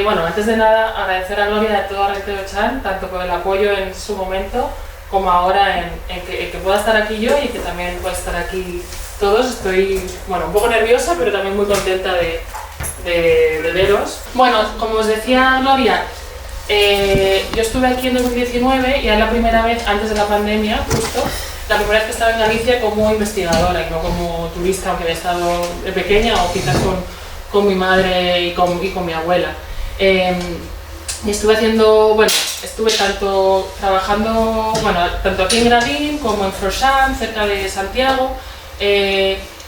Bueno, antes de nada, agradecer a Gloria y a todo Arrenteo Chan, tanto por el apoyo en su momento como ahora en que pueda estar aquí yo y que también pueda estar aquí todos. Estoy, bueno, un poco nerviosa, pero también muy contenta de veros. Bueno, como os decía Gloria, yo estuve aquí en 2019 y era la primera vez, antes de la pandemia, justo, la primera vez que estaba en Galicia como investigadora y no como turista, aunque había estado de pequeña o quizás con mi madre y con mi abuela. Y estuve haciendo, bueno, estuve tanto trabajando, bueno, tanto aquí en Gradín como en Frochamp, cerca de Santiago,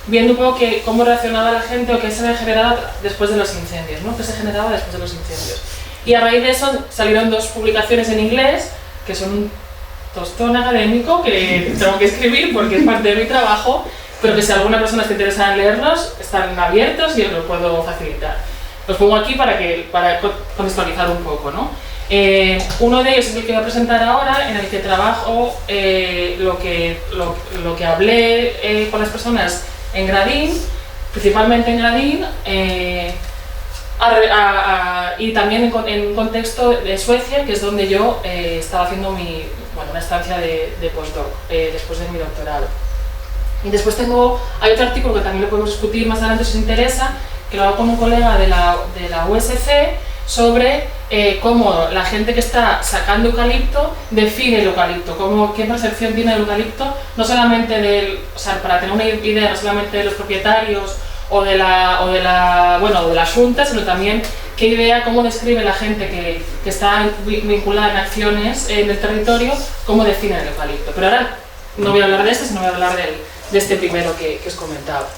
viendo un poco cómo reaccionaba la gente o qué se generaba después de los incendios, ¿no? ¿Qué se generaba después de los incendios? Y a raíz de eso salieron dos publicaciones en inglés, que son un tostón académico que tengo que escribir porque es parte de mi trabajo, pero que si alguna persona está interesada en leerlos, están abiertos y os lo puedo facilitar. Los pongo aquí para contextualizar un poco, ¿no? Uno de ellos es el que voy a presentar ahora, en el que trabajo lo que hablé con las personas en Gradín, principalmente en Gradín, y también en un contexto de Suecia, que es donde yo estaba haciendo una estancia de postdoc, después de mi doctorado. Y después hay otro artículo que también lo podemos discutir más adelante si os interesa, que lo hago con un colega de la USC, sobre cómo la gente que está sacando eucalipto define el eucalipto, qué percepción tiene del eucalipto, no solamente para tener una idea, no solamente de los propietarios o de la Junta, sino también qué idea, cómo describe la gente que está vinculada en acciones en el territorio, cómo define el eucalipto. Pero ahora no voy a hablar de este, sino voy a hablar de este primero que os comentaba.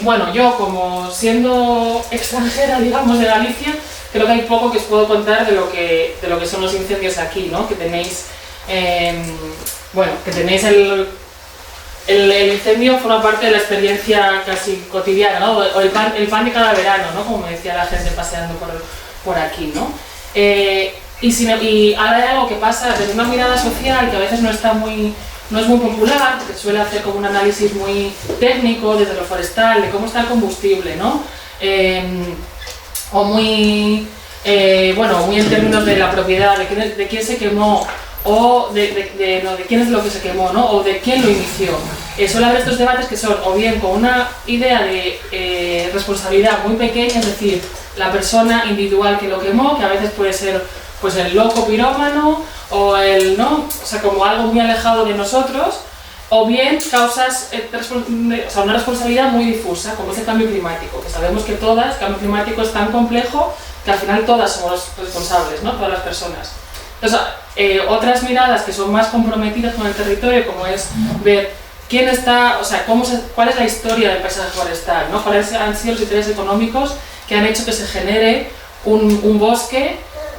Bueno, yo como siendo extranjera, digamos, de Galicia, creo que hay poco que os puedo contar de lo que son los incendios aquí, ¿no? Que tenéis, el incendio forma parte de la experiencia casi cotidiana, ¿no? O el pan de cada verano, ¿no? Como me decía la gente paseando por aquí, ¿no? Y ahora hay algo que pasa desde una mirada social que a veces no es muy popular, porque suele hacer como un análisis muy técnico desde lo forestal, de cómo está el combustible, ¿no? O muy en términos de la propiedad, de quién se quemó, o de quién es lo que se quemó, ¿no? O de quién lo inició. Suele haber estos debates que son o bien con una idea de responsabilidad muy pequeña, es decir, la persona individual que lo quemó, que a veces puede ser pues el loco pirómano, o como algo muy alejado de nosotros, o bien causas, una responsabilidad muy difusa, como es el cambio climático, que sabemos que el cambio climático es tan complejo que al final todas somos responsables, ¿no? Todas las personas. Entonces, otras miradas que son más comprometidas con el territorio, como es ver quién está, cuál es la historia del paisaje forestal, ¿no? Cuáles han sido los intereses económicos que han hecho que se genere un bosque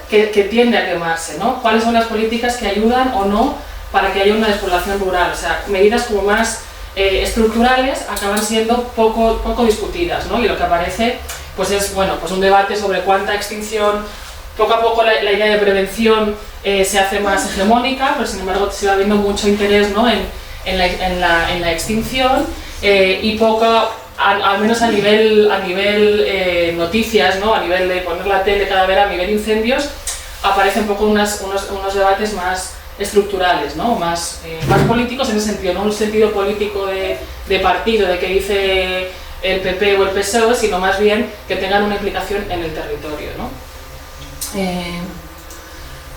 que tiende a quemarse, ¿no? ¿Cuáles son las políticas que ayudan o no para que haya una despoblación rural? O sea, medidas como más estructurales acaban siendo poco discutidas, ¿no? Y lo que aparece pues es un debate sobre cuánta extinción. Poco a poco la idea de prevención se hace más hegemónica, pero sin embargo sigue habiendo mucho interés, ¿no? en la extinción y poco, al menos a nivel noticias, ¿no? A nivel de poner la tele cada vez, a nivel de incendios, aparecen un poco unos debates más estructurales, ¿no? Más políticos en ese sentido, no un sentido político de partido, de que dice el PP o el PSOE, sino más bien que tengan una implicación en el territorio, ¿no?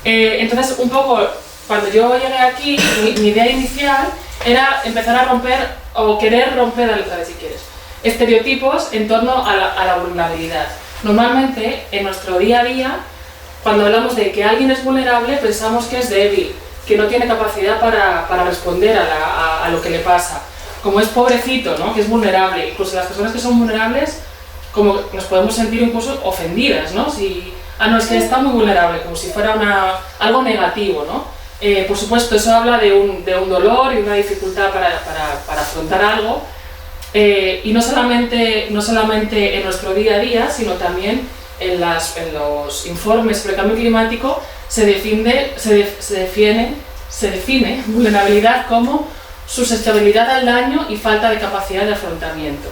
Entonces, un poco, cuando yo llegué aquí, mi idea inicial era empezar a romper, o querer romper, si quieres, estereotipos en torno a la vulnerabilidad. Normalmente, en nuestro día a día, cuando hablamos de que alguien es vulnerable, pensamos que es débil, que no tiene capacidad para responder a lo que le pasa. Como es pobrecito, ¿no? Que es vulnerable. Incluso las personas que son vulnerables, como nos podemos sentir incluso ofendidas, ¿no? Es que está muy vulnerable, como si fuera algo negativo, ¿no? Por supuesto, eso habla de un dolor y una dificultad para afrontar algo, y no solamente en nuestro día a día, sino también en los informes sobre cambio climático se define vulnerabilidad como susceptibilidad al daño y falta de capacidad de afrontamiento.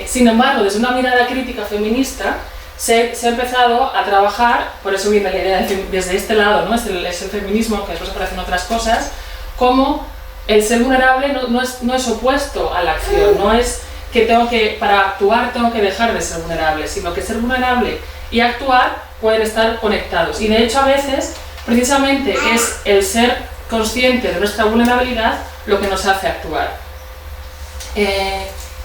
Sin embargo, desde una mirada crítica feminista, se ha empezado a trabajar, por eso viene la idea desde este lado, ¿no? Es el feminismo, que después aparecen otras cosas, como el ser vulnerable no es opuesto a la acción, no es que para actuar tengo que dejar de ser vulnerable, sino que ser vulnerable y actuar pueden estar conectados. Y de hecho a veces, precisamente, es el ser consciente de nuestra vulnerabilidad lo que nos hace actuar.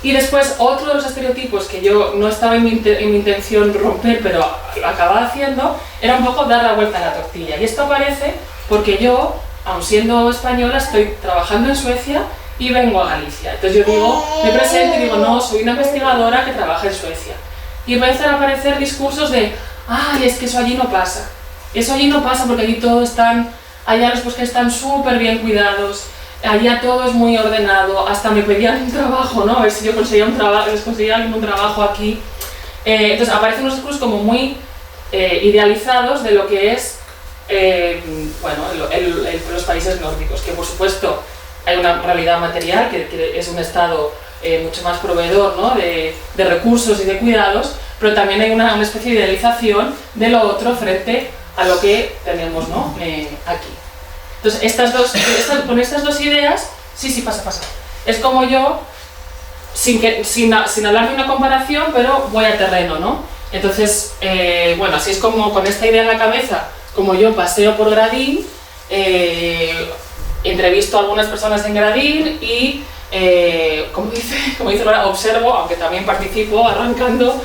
Y después, otro de los estereotipos que yo no estaba en mi intención romper, pero acababa haciendo, era un poco dar la vuelta a la tortilla. Y esto aparece porque yo, aun siendo española, estoy trabajando en Suecia y vengo a Galicia. Entonces yo digo, me presento y digo, no, soy una investigadora que trabaja en Suecia. Y empiezan a aparecer discursos de, ay, es que eso allí no pasa. Eso allí no pasa porque allí todos allá los bosques están súper bien cuidados, allá todo es muy ordenado, hasta me pedían un trabajo, ¿no? A ver si yo conseguía les conseguía un trabajo aquí. Entonces aparecen unos discursos como muy idealizados de lo que es, bueno, los países nórdicos, que por supuesto hay una realidad material, que es un estado mucho más proveedor, ¿no? de recursos y de cuidados, pero también hay una especie de idealización de lo otro frente a lo que tenemos, ¿no? Aquí. Entonces, con estas dos ideas, sí, pasa. Es como yo, sin hablar de una comparación, pero voy a terreno, ¿no? Entonces, bueno, así es como con esta idea en la cabeza, como yo paseo por Gradín, entrevisto a algunas personas en Gradín y, como dice Laura, observo, aunque también participo arrancando,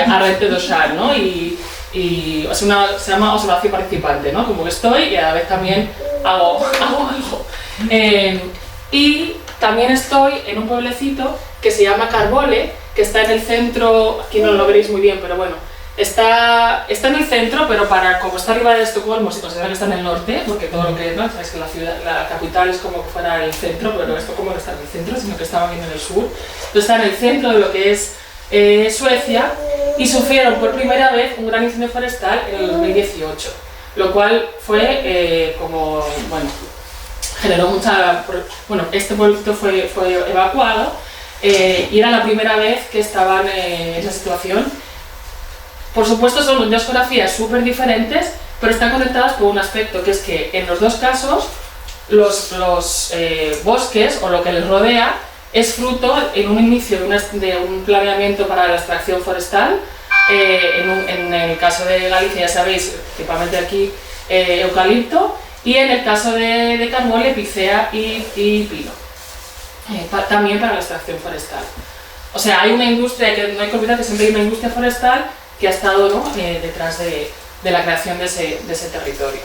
a Rente do Xar, ¿no? Y se llama observación participante, ¿no? Como que estoy y a la vez también hago algo. Y también estoy en un pueblecito que se llama Carbole, que está en el centro, aquí no lo veréis muy bien, pero bueno, está en el centro, pero como está arriba de Estocolmo, se considera que está en el norte, porque todo lo que, ¿no? Sabéis que la capital es como que fuera el centro, pero Estocolmo no está en el centro, sino que estaba bien en el sur. Entonces está en el centro de lo que es Suecia, y sufrieron por primera vez un gran incendio forestal en el 2018, lo cual fue generó mucha... Bueno, este pueblito fue evacuado y era la primera vez que estaban en esa situación. Por supuesto son dos geografías súper diferentes, pero están conectadas por un aspecto, que es que en los dos casos los bosques o lo que les rodea es fruto en un inicio de un planeamiento para la extracción forestal. En el caso de Galicia, ya sabéis, principalmente aquí, eucalipto, y en el caso de Carbole, picea y pino, también para la extracción forestal. O sea, hay una industria, que no hay que olvidar que siempre hay una industria forestal que ha estado, ¿no? Detrás de la creación de ese territorio.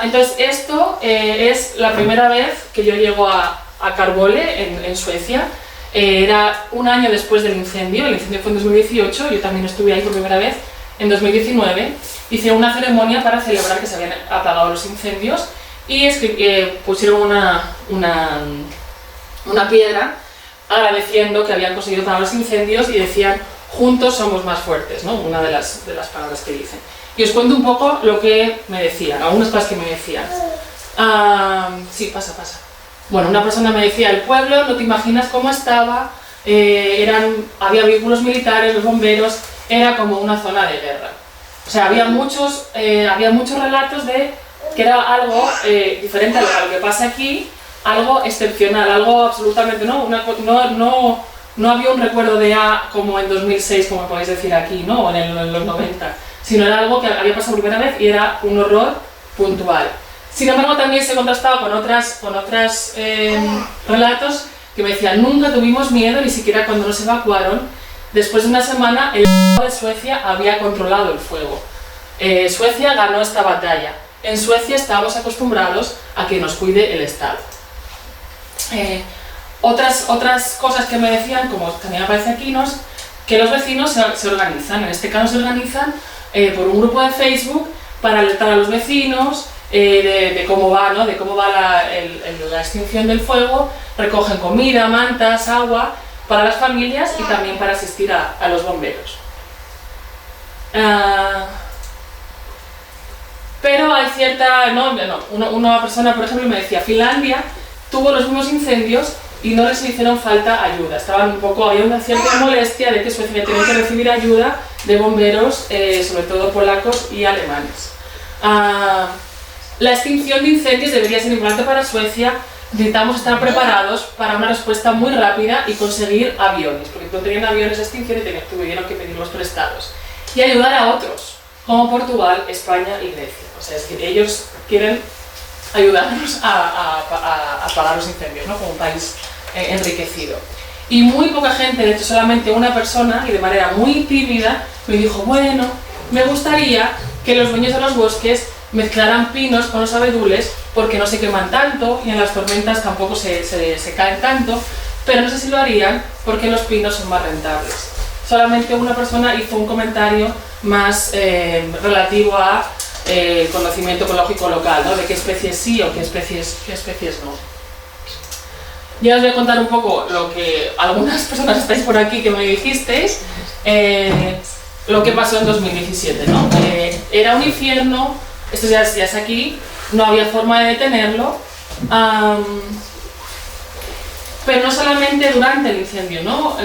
Entonces esto es la primera vez que yo llego a Carbole, en Suecia. Era un año después del incendio, el incendio fue en 2018, yo también estuve ahí por primera vez en 2019, hice una ceremonia para celebrar que se habían apagado los incendios y pusieron una piedra agradeciendo que habían conseguido apagar los incendios y decían, juntos somos más fuertes, ¿no? Una de las palabras que dicen. Y os cuento un poco lo que me decían, algunas cosas que me decían. Sí, pasa. Bueno, una persona me decía, el pueblo, no te imaginas cómo estaba, había vehículos militares, los bomberos, era como una zona de guerra. O sea, había muchos relatos de que era algo diferente a lo que pasa aquí, algo excepcional, algo absolutamente, no había un recuerdo de como en 2006, como podéis decir aquí, ¿no? O en los 90, sino era algo que había pasado por primera vez y era un horror puntual. Sin embargo, también se contrastaba con otros relatos que me decían, nunca tuvimos miedo, ni siquiera cuando nos evacuaron. Después de una semana, el de Suecia había controlado el fuego. Suecia ganó esta batalla. En Suecia estábamos acostumbrados a que nos cuide el Estado. Otras cosas que me decían, como también aparece aquí, que los vecinos se organizan. En este caso se organizan por un grupo de Facebook para alertar a los vecinos de cómo va, ¿no? De cómo va la extinción del fuego, recogen comida, mantas, agua para las familias y también para asistir a los bomberos. Pero hay cierta... una persona, por ejemplo, me decía, Finlandia tuvo los mismos incendios y no les hicieron falta ayuda. Estaban un poco, había una cierta molestia de que Suecia tenía que recibir ayuda de bomberos, sobre todo polacos y alemanes. La extinción de incendios debería ser importante para Suecia. Necesitamos estar preparados para una respuesta muy rápida y conseguir aviones, porque no tenían aviones de extinción y tuvieron que pedirlos prestados. Y ayudar a otros, como Portugal, España y Grecia. O sea, es que ellos quieren ayudarnos a apagar los incendios, ¿no? Como un país enriquecido. Y muy poca gente, de hecho solamente una persona, y de manera muy tímida, me dijo, bueno, me gustaría que los dueños de los bosques mezclaran pinos con los abedules porque no se queman tanto y en las tormentas tampoco se caen tanto, pero no sé si lo harían porque los pinos son más rentables. Solamente una persona hizo un comentario más relativo a conocimiento ecológico local, ¿no? De qué especies sí o qué especies no. Ya os voy a contar un poco lo que algunas personas estáis por aquí que me dijisteis, lo que pasó en 2017, ¿no? Era un infierno, esto ya es aquí, no había forma de detenerlo, pero no solamente durante el incendio, ¿no?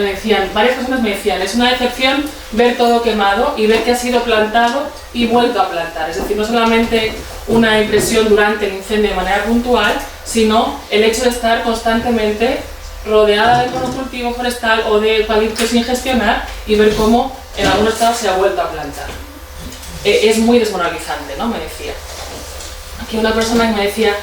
Varias personas me decían, es una decepción ver todo quemado y ver que ha sido plantado y vuelto a plantar, es decir, no solamente una impresión durante el incendio de manera puntual, sino el hecho de estar constantemente rodeada de monocultivo forestal o de eucalipto sin gestionar y ver cómo en algunos estados se ha vuelto a plantar. Es muy desmoralizante, ¿no? Me decía. Aquí una persona que me decía,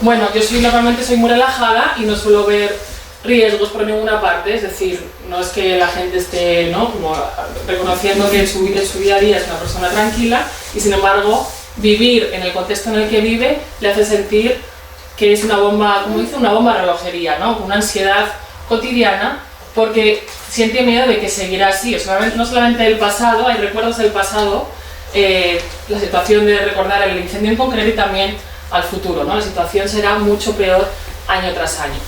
bueno, yo normalmente soy muy relajada y no suelo ver riesgos por ninguna parte, es decir, no es que la gente esté, ¿no? Como reconociendo que en su día a día es una persona tranquila y sin embargo vivir en el contexto en el que vive le hace sentir que es una bomba, como dice, una bomba de relojería, ¿no? Una ansiedad cotidiana porque siente miedo de que seguirá así, no solamente el pasado, hay recuerdos del pasado, la situación de recordar el incendio en concreto y también al futuro, ¿no? La situación será mucho peor año tras año.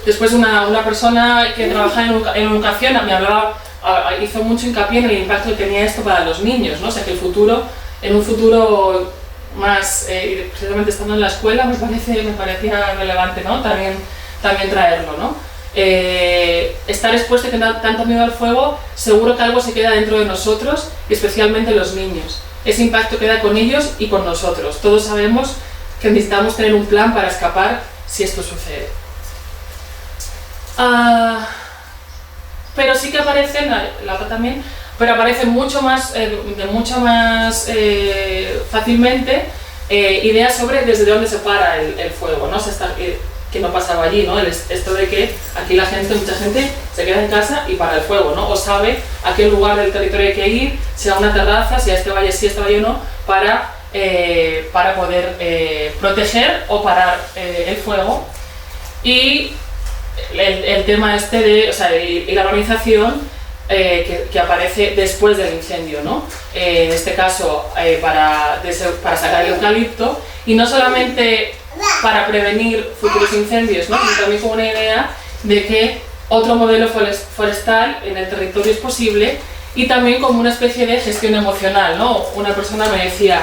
Después una persona que trabaja en educación me hablaba, hizo mucho hincapié en el impacto que tenía esto para los niños, ¿no? O sea que en un futuro más, precisamente estando en la escuela, me parecía relevante, ¿no? También traerlo, ¿no? Estar expuesto y tener tanto miedo al fuego, seguro que algo se queda dentro de nosotros, y especialmente los niños. Ese impacto queda con ellos y con nosotros. Todos sabemos que necesitamos tener un plan para escapar si esto sucede. Pero sí que aparecen, la otra también, pero aparecen mucho más fácilmente ideas sobre desde dónde se para el fuego, ¿no? Que no pasaba allí, ¿no? Esto de que aquí mucha gente se queda en casa y para el fuego, ¿no? O sabe a qué lugar del territorio hay que ir, si a una terraza, si a este valle sí, a este valle no, para poder proteger o parar el fuego. Y el tema y la organización que aparece después del incendio, ¿no? En este caso para sacar el eucalipto, y no solamente para prevenir futuros incendios, ¿no? Sino también como una idea de que otro modelo forestal en el territorio es posible, y también como una especie de gestión emocional, ¿no? Una persona me decía,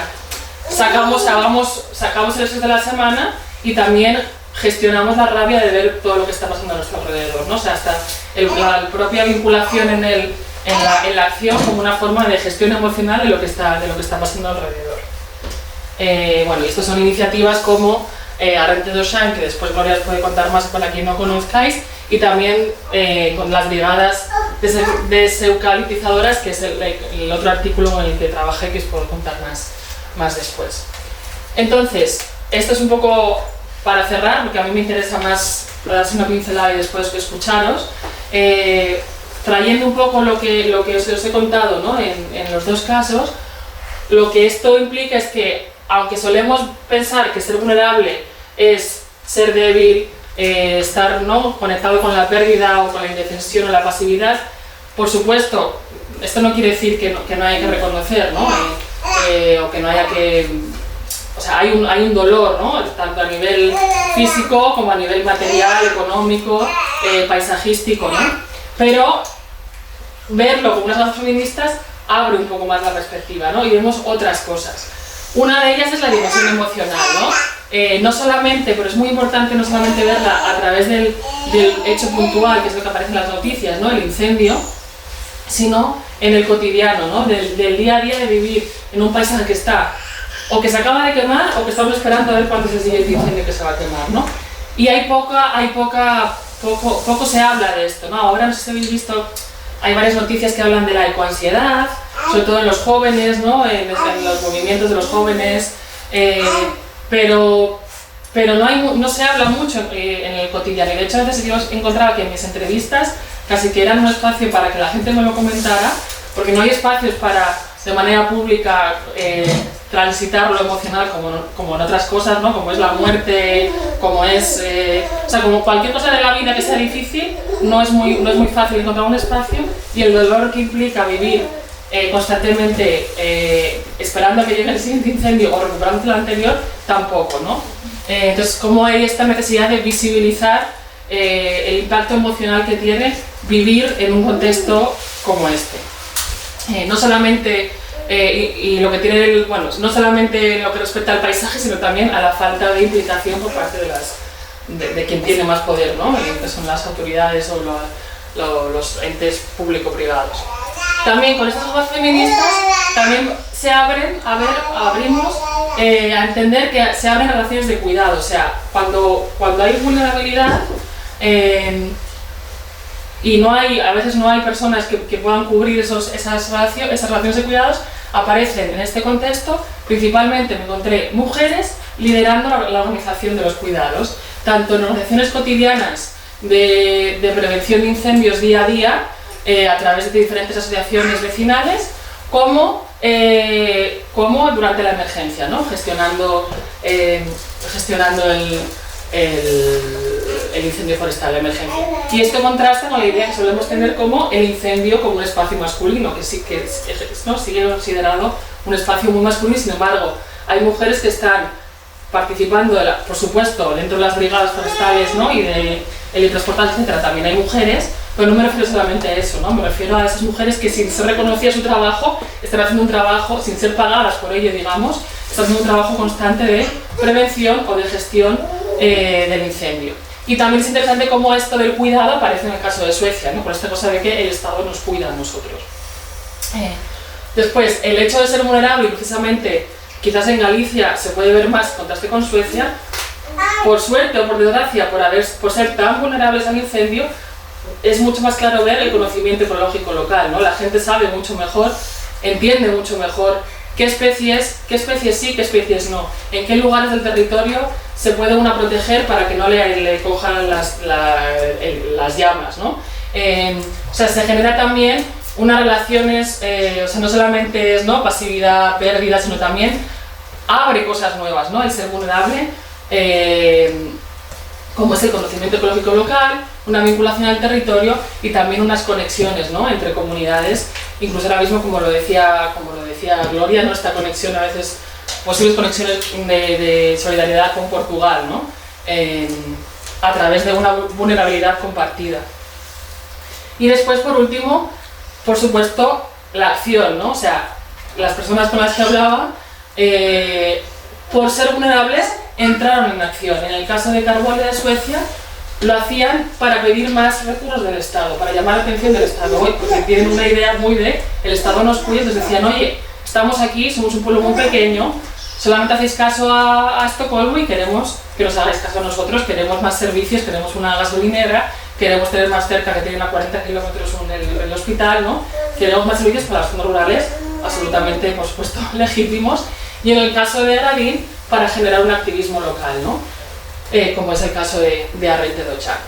sacamos el estrés de la semana y también gestionamos la rabia de ver todo lo que está pasando a nuestro alrededor, ¿no? O sea, hasta la propia vinculación en la acción como una forma de gestión emocional de lo que está pasando alrededor. Bueno, y estas son iniciativas como Arrente do Xan, que después Gloria os puede contar más para quien no conozcáis, y también con las brigadas deseucaliptizadoras, que es el otro artículo en el que trabajé, que os puedo contar más después. Entonces, esto es un poco para cerrar, porque a mí me interesa más darse una pincelada y después escucharos, trayendo un poco lo que os he contado, ¿no? en los dos casos. Lo que esto implica es que, aunque solemos pensar que ser vulnerable es ser débil, estar, ¿no?, conectado con la pérdida o con la indefensión o la pasividad, por supuesto, esto no quiere decir que no haya que reconocer, ¿no? O que no haya que... O sea, hay un dolor, ¿no? Tanto a nivel físico como a nivel material, económico, paisajístico, ¿no? Pero verlo como unas gafas feministas abre un poco más la perspectiva, ¿no? Y vemos otras cosas. Una de ellas es la dimensión emocional, ¿no? No solamente, pero es muy importante no solamente verla a través del hecho puntual, que es lo que aparece en las noticias, ¿no? El incendio, sino en el cotidiano, ¿no? Del día a día de vivir en un paisaje que está o que se acaba de quemar o que estamos esperando a ver cuándo es el siguiente incendio que se va a quemar, ¿no? Y poco se habla de esto, ¿no? Ahora no sé si habéis visto, hay varias noticias que hablan de la ecoansiedad, sobre todo en los jóvenes, ¿no? En los movimientos de los jóvenes, pero no se habla mucho en el cotidiano. Y de hecho a veces yo encontraba que en mis entrevistas casi que eran un espacio para que la gente me lo comentara, porque no hay espacios para, de manera pública, transitar lo emocional como en otras cosas, ¿no? Como es la muerte, como es... o sea, como cualquier cosa de la vida que sea difícil, no es muy fácil encontrar un espacio, y el dolor que implica vivir constantemente esperando a que llegue el siguiente incendio o recuperando el anterior, tampoco, ¿no? Entonces, como hay esta necesidad de visibilizar el impacto emocional que tiene vivir en un contexto como este. No solamente... y lo que tiene, no solamente lo que respecta al paisaje, sino también a la falta de implicación por parte de quien tiene más poder, ¿no? Que son las autoridades o los entes público-privados. También con estas hojas feministas también se abrimos a entender que se abren relaciones de cuidado, o sea, cuando hay vulnerabilidad y a veces no hay personas que puedan cubrir esas relaciones de cuidados, aparecen en este contexto, principalmente me encontré mujeres liderando la organización de los cuidados, tanto en organizaciones cotidianas de prevención de incendios día a día, a través de diferentes asociaciones vecinales, como durante la emergencia, ¿no? gestionando el incendio forestal, la emergencia. Y esto contrasta con la idea que solemos tener como el incendio como un espacio masculino, que sí que ¿no? sigue considerado un espacio muy masculino, y sin embargo hay mujeres que están participando, por supuesto, dentro de las brigadas forestales, ¿no? y de transportes, etc. También hay mujeres, pero no me refiero solamente a eso, ¿no? Me refiero a esas mujeres que, sin ser reconocidas su trabajo, están haciendo un trabajo, sin ser pagadas por ello, digamos, están haciendo un trabajo constante de prevención o de gestión del incendio. Y también es interesante cómo esto del cuidado aparece en el caso de Suecia, ¿no? Por esta cosa de que el Estado nos cuida a nosotros. Después, el hecho de ser vulnerable, precisamente, quizás en Galicia se puede ver más en contraste con Suecia, por suerte o por desgracia, por ser tan vulnerables al incendio, es mucho más claro ver el conocimiento ecológico local, ¿no? La gente sabe mucho mejor, entiende mucho mejor qué especies sí, qué especies no, en qué lugares del territorio se puede una proteger para que no le cojan las llamas, ¿no? O sea, se genera también unas relaciones, o sea, no solamente es, ¿no?, pasividad, pérdida, sino también abre cosas nuevas, ¿no? El ser vulnerable, como es el conocimiento ecológico local, una vinculación al territorio y también unas conexiones, ¿no?, entre comunidades, incluso ahora mismo, como lo decía Gloria, ¿no?, esta conexión, a veces posibles conexiones de solidaridad con Portugal, ¿no?, a través de una vulnerabilidad compartida. Y después, por último, por supuesto, la acción, ¿no? O sea, las personas con las que hablaba, por ser vulnerables, entraron en acción. En el caso de Carbolia de Suecia, lo hacían para pedir más recursos del Estado, para llamar la atención del Estado, porque tienen una idea muy de el Estado nos cuida, entonces decían, oye, estamos aquí, somos un pueblo muy pequeño, solamente hacéis caso a Estocolmo y queremos que nos hagáis caso a nosotros, queremos más servicios, queremos una gasolinera, queremos tener más cerca, que tienen a 40 kilómetros el hospital, ¿no? Queremos más servicios para las zonas rurales, absolutamente, por supuesto, legítimos. Y en el caso de Aragín, para generar un activismo local, ¿no? Como es el caso de Arrente do Chaco.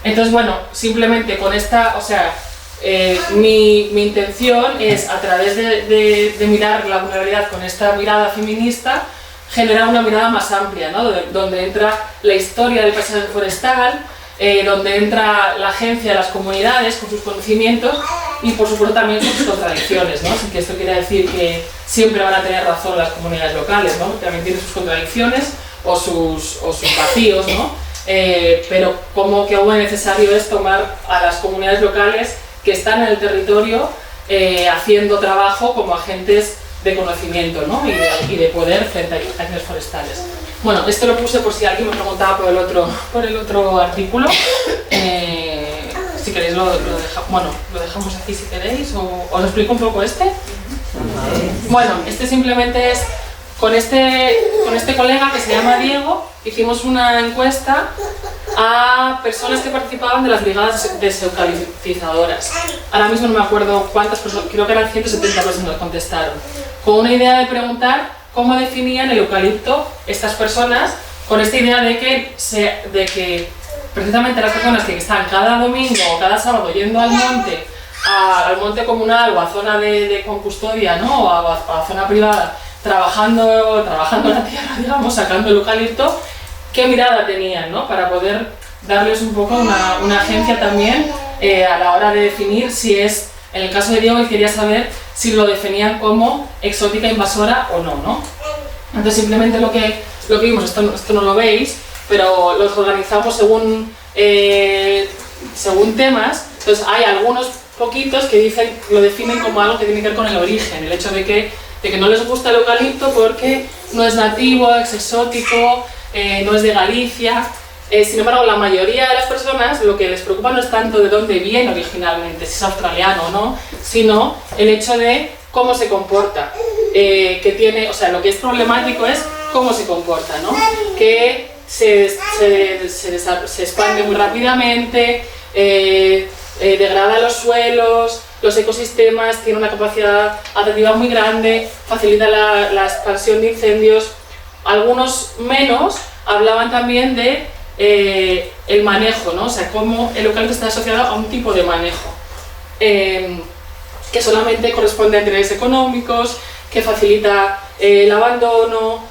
Entonces, bueno, simplemente con esta, o sea, mi intención es, a través de mirar la vulnerabilidad con esta mirada feminista, generar una mirada más amplia, ¿no? Donde entra la historia del paisaje forestal, donde entra la agencia de las comunidades con sus conocimientos y, por supuesto, también con sus contradicciones, ¿no? Así que esto quiere decir que siempre van a tener razón las comunidades locales, ¿no? También tienen sus contradicciones o sus vacíos, ¿no? Pero como que aún es necesario es tomar a las comunidades locales que están en el territorio haciendo trabajo como agentes de conocimiento, ¿no? y de poder frente a incendios forestales. Bueno, esto lo puse por si alguien me preguntaba por el otro artículo. Si queréis lo dejamos aquí si queréis, o os explico un poco este. Bueno, este simplemente es, con este colega que se llama Diego, hicimos una encuesta a personas que participaban de las brigadas deseucaliptizadoras. Ahora mismo no me acuerdo cuántas personas, creo que eran 170 personas que contestaron, con una idea de preguntar cómo definían el eucalipto estas personas, con esta idea de que precisamente las personas que están cada domingo o cada sábado yendo al monte comunal o a zona con custodia, ¿no? o a zona privada, trabajando la tierra, digamos, sacando el eucalipto, qué mirada tenían, ¿no? Para poder darles un poco una agencia también a la hora de definir si es, en el caso de Diego, él quería saber si lo definían como exótica invasora o no, ¿no? Entonces simplemente lo que vimos, esto no lo veis, pero los organizamos según temas. Entonces hay algunos poquitos que lo definen como algo que tiene que ver con el origen, el hecho de que no les gusta el eucalipto porque no es nativo, es exótico, no es de Galicia. Sin embargo, la mayoría de las personas lo que les preocupa no es tanto de dónde viene originalmente, si es australiano o no, sino el hecho de cómo se comporta, lo que es problemático es cómo se comporta, ¿no? Que se expande muy rápidamente, degrada los suelos, los ecosistemas, tiene una capacidad adaptativa muy grande, facilita la expansión de incendios. Algunos menos hablaban también de el manejo, ¿no? O sea, cómo el eucalipto está asociado a un tipo de manejo que solamente corresponde a intereses económicos, que facilita el abandono,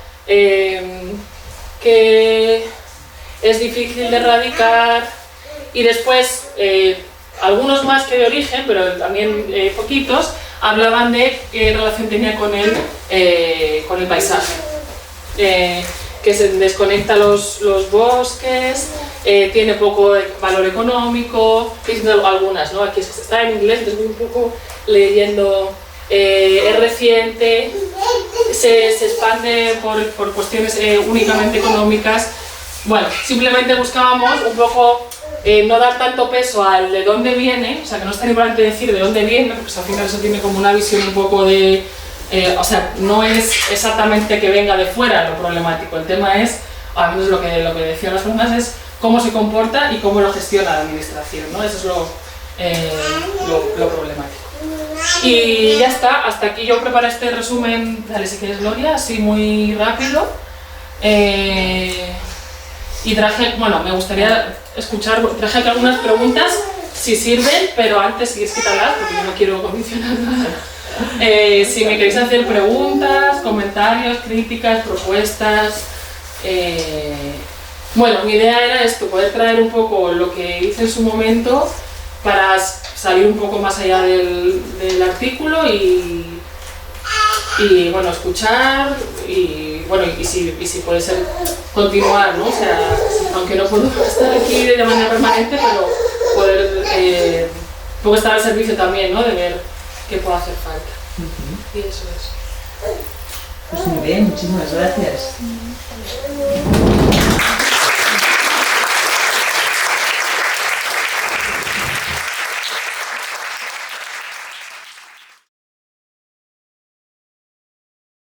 que es difícil de erradicar, y después algunos más que de origen, pero también poquitos, hablaban de qué relación tenía con el paisaje. Que se desconecta los bosques, tiene poco valor económico, diciendo algunas, ¿no? Aquí está en inglés, entonces voy un poco leyendo, es reciente, se expande por cuestiones únicamente económicas. Bueno, simplemente buscábamos un poco no dar tanto peso al de dónde viene, o sea, que no es tan importante decir de dónde viene, porque al final eso tiene como una visión un poco de... o sea, no es exactamente que venga de fuera lo problemático, el tema es, al menos lo que decían las personas, es cómo se comporta y cómo lo gestiona la administración, ¿no? Eso es lo problemático. Y ya está, hasta aquí yo preparé este resumen, dale si quieres Gloria, así muy rápido. Y traje, bueno, me gustaría traje aquí algunas preguntas, si sirven, pero antes si quieres quitarlas, porque yo no quiero condicionar nada. Si me queréis hacer preguntas, comentarios, críticas, propuestas. Bueno, mi idea era esto, poder traer un poco lo que hice en su momento para salir un poco más allá del artículo y bueno, escuchar y bueno, y si puede ser continuar, ¿no? O sea, aunque no puedo estar aquí de manera permanente, pero poder puedo estar al servicio también, ¿no? De ver qué puede hacer falta. Y eso es. Pues muy bien, muchísimas gracias.